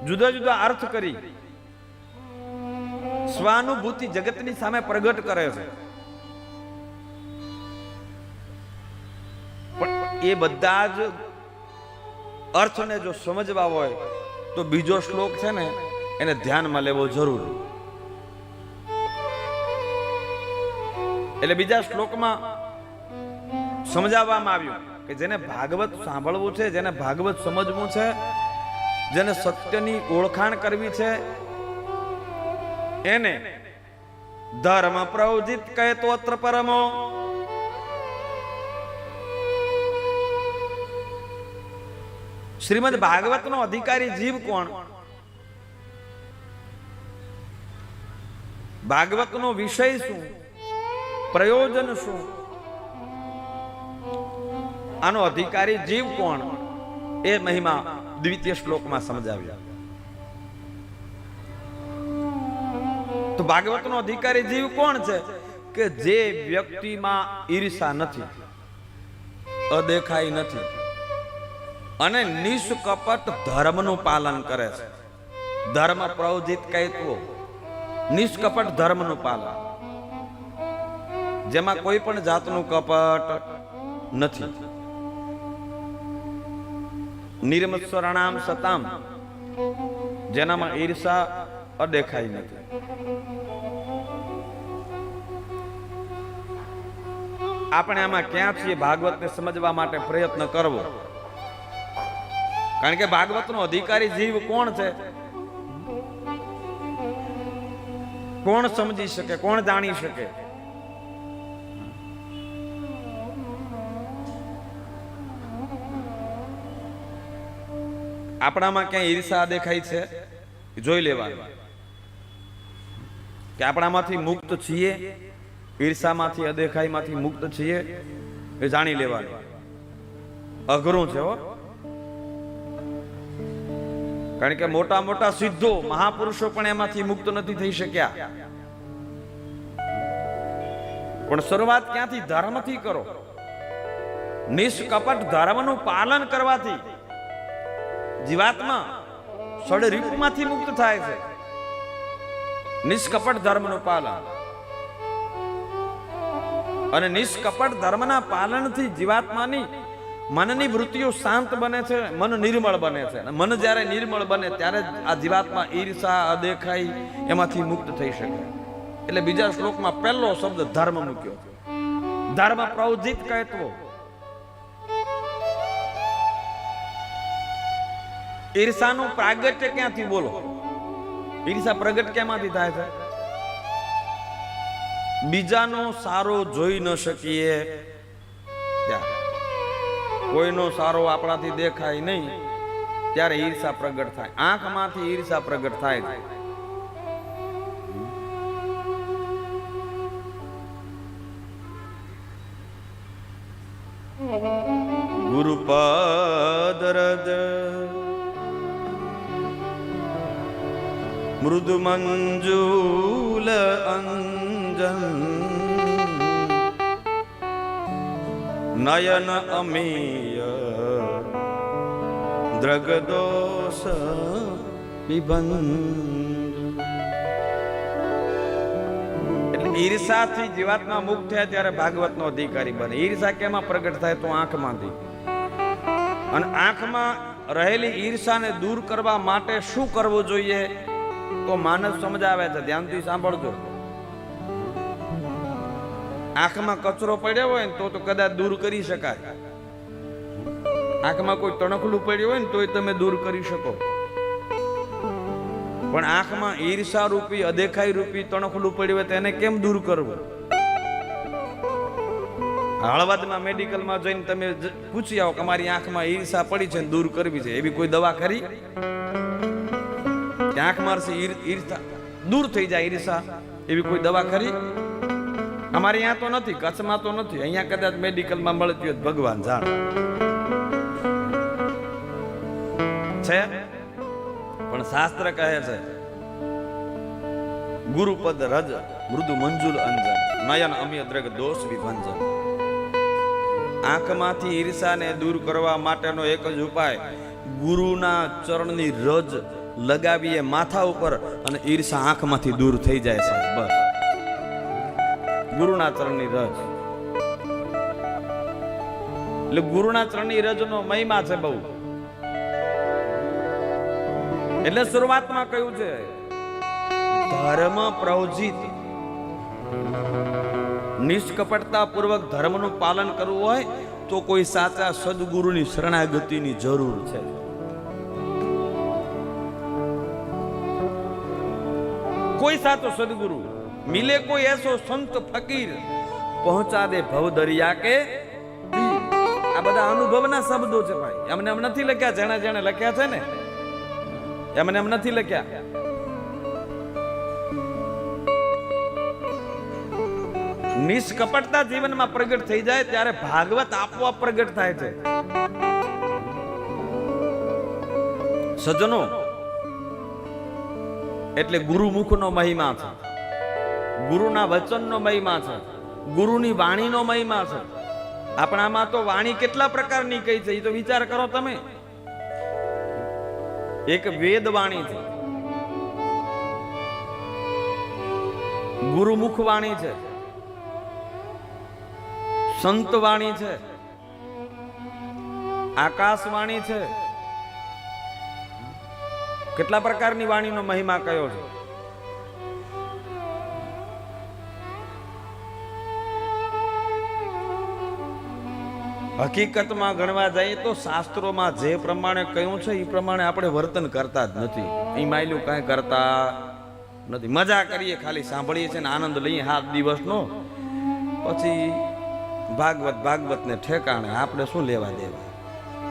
જુદા જુદા અર્થ કરી સ્વાનુભૂતિ જગતની સામે પ્રગટ કરે છે. પણ એ બધા જ અર્થને જો સમજવા હોય તો બીજો શ્લોક છે ને એને ધ્યાનમાં લેવો જરૂરી. એટલે બીજા શ્લોકમાં સમજાવવામાં આવ્યું કે જેને ભાગવત સાંભળવું છે, જેને ભાગવત સમજવું છે, જેને સત્યની ઓળખાણ કરવી છે, એને ધર્મ પ્રવજિત કહેતોત્ર પરમો. શ્રીમદ ભાગવતનો અધિકારી જીવ કોણ? ભાગવતનો વિષય શું, પ્રયોજન શું, આનો અધિકારી જીવ કોણ, એ મહિમા દ્વિતીય શ્લોકમાં સમજાવ્યા. તો ભાગવતનો અધિકારી જીવ કોણ છે? કે જે વ્યક્તિમાં ઈર્ષા નથી, અદેખાઈ નથી અને નિષ્કપટ ધર્મનું પાલન કરે છે. ધર્મ પ્રવજિત કહેતો નિષ્કપટ ધર્મનું પાલન, જેમાં કોઈ પણ જાતનું કપટ નથી. નિર્મત્સરણામ સતામ, જેનામાં ઈર્ષા અદેખાઈ નથી. આપણે આમાં ક્યાં છીએ ભાગવતને સમજવા માટે પ્રયત્ન કરવો. કારણ કે ભાગવતનો અધિકારી જીવ કોણ છે? કોણ સમજી શકે, કોણ જાણી શકે? આપણામાં ક્યાંય ઈર્ષા દેખાય છે જોઈ લેવાનું કે આપણામાંથી મુક્ત છીએ, ઈર્ષામાંથી અદેખાઈમાંથી મુક્ત છીએ, એ જાણી લેવાનું. અઘરું છે હો. કારણ કે મોટા મોટા સિદ્ધો મહાપુરુષો પણ એમાંથી મુક્ત નથી થઈ શક્યા. પણ શરૂઆત ક્યાંથી? ધર્મથી કરો. નિષ્કપટ ધર્મનું પાલન કરવાથી જીવાત્મા ષડરીપમાંથી મુક્ત થાય છે. નિષ્કપટ ધર્મનું પાલન, અને નિષ્કપટ ધર્મના પાલનથી જીવાત્માની મનની વૃત્તિઓ શાંત બને છે, મન નિર્મળ બને છે. મન જ્યારે નિર્મળ બને ત્યારે આ જીવાત્મા ઈર્ષા અદેખાઈ એમાંથી મુક્ત થઈ શકે. એટલે બીજા શ્લોકમાં પહેલો શબ્દ ધર્મ મૂક્યો. ધર્મ પ્રવજિત કહેતો. ઈર્ષાનું પ્રાગટ્ય ક્યાંથી? બોલો, ઈર્ષા પ્રગટ કેમાંથી થાય છે? બીજાનો સારો જોઈ ન શકીએ ત્યારે, કોઈનો સારો આપણાથી દેખાય નહીં ત્યારે ઈર્ષા પ્રગટ થાય. આંખમાંથી ઈર્ષા પ્રગટ થાય છે. ગુરુપદ રજ મૃદુ મંજુલ અંજન નયન અમીય દ્રગદોષ વિભંજ. એટલે ઈર્ષાથી જીવાત્મા મુક્ત થયા ત્યારે ભાગવતનો અધિકારી બને. ઈર્ષા કેમાં પ્રગટ થાય? તો આંખમાંથી. અને આંખમાં રહેલી ઈર્ષાને દૂર કરવા માટે શું કરવું જોઈએ? તો માનસ સમજાવે છે, ધ્યાનથી સાંભળજો. આંખમાં કચરો પડ્યો હોય ને તો કદાચ દૂર કરી શકાય. આંખમાં કોઈ તણખલું પડ્યું હોય ને તોય તમે દૂર કરી શકો. પણ આંખમાં ઈર્ષા રૂપી અદેખાઈ રૂપી તણખલું પડ્યું હોય તેને કેમ દૂર કરવું? હળવદમાં મેડિકલમાં જઈને તમે પૂછી આવો કે અમારી આંખમાં ઈર્ષા પડી છે ને દૂર કરવી છે, એવી કોઈ દવા ખરી? આંખ મારથી ઈર્ષા દૂર થઈ જાય, ઈર્ષા એવી કોઈ દવા ખરી? અમારે અહીંયા તો નથી, કચ્છમાં તો નથી. અહીંયા કદાચ મેડિકલમાં મળતી હોય ભગવાન જાણે છે. પણ શાસ્ત્ર કહે છે ગુરુપદ રજ મૃદુ મંજુલ અંજન નયન અમિય દ્રગ દોષ વિભંજન. આંખમાંથી ઈર્ષાને દૂર કરવા માટેનો એક જ ઉપાય ગુરુના ચરણની રજ લગાવીએ માથા ઉપર અને ઈર્ષા આંખમાંથી દૂર થઈ જાય સાહેબ. બસ ગુરુના ચરણની રજ એટલે ગુરુના ચરણની રજનો મહિમા છે બહુ. એટલે શરૂઆતમાં કહ્યું છે ધર્મ પ્રવજિત, નિષ્કપટતા પૂર્વક ધર્મનું પાલન કરવું હોય તો કોઈ સાચા સદગુરુની શરણાગતિની જરૂર છે. કોઈ સાચો સદગુરુ મિલે કોઈ એસો સંત ફકીર પહોંચા દે ભવ દરિયા કે તીર. આ બધા અનુભવના શબ્દો છે ભાઈ. એમને એમ નથી લખ્યા, જેણે જેણે લખ્યા છે ને એમને એમ નથી લખ્યા. નિષ્કપટતા જીવનમાં પ્રગટ થઈ જાય ત્યારે ભાગવત આપોઆપ પ્રગટ થાય છે. સજ્જનો, એટલે ગુરુમુખનો મહિમા છે, ગુરુના વચનનો મહિમા છે, ગુરુની વાણીનો મહિમા છે. આપણામાં તો વાણી કેટલા પ્રકારની કઈ છે એ તો વિચાર કરો તમે. એક વેદ વાણી છે, ગુરુમુખ વાણી છે, સંત વાણી છે, આકાશવાણી છે. કેટલા પ્રકારની વાણીનો મહિમા કયો છે. હકીકતમાં ગણવા જઈએ તો શાસ્ત્રોમાં જે પ્રમાણે કહ્યું છે એ પ્રમાણે આપણે વર્તન કરતા જ નથી. એ માયલું કાંઈ કરતા નથી. મજા કરીએ, ખાલી સાંભળીએ છીએ ને આનંદ લઈએ 7 દિવસનો, પછી ભાગવત ને ઠેકાણે આપણે શું લેવા દેવા.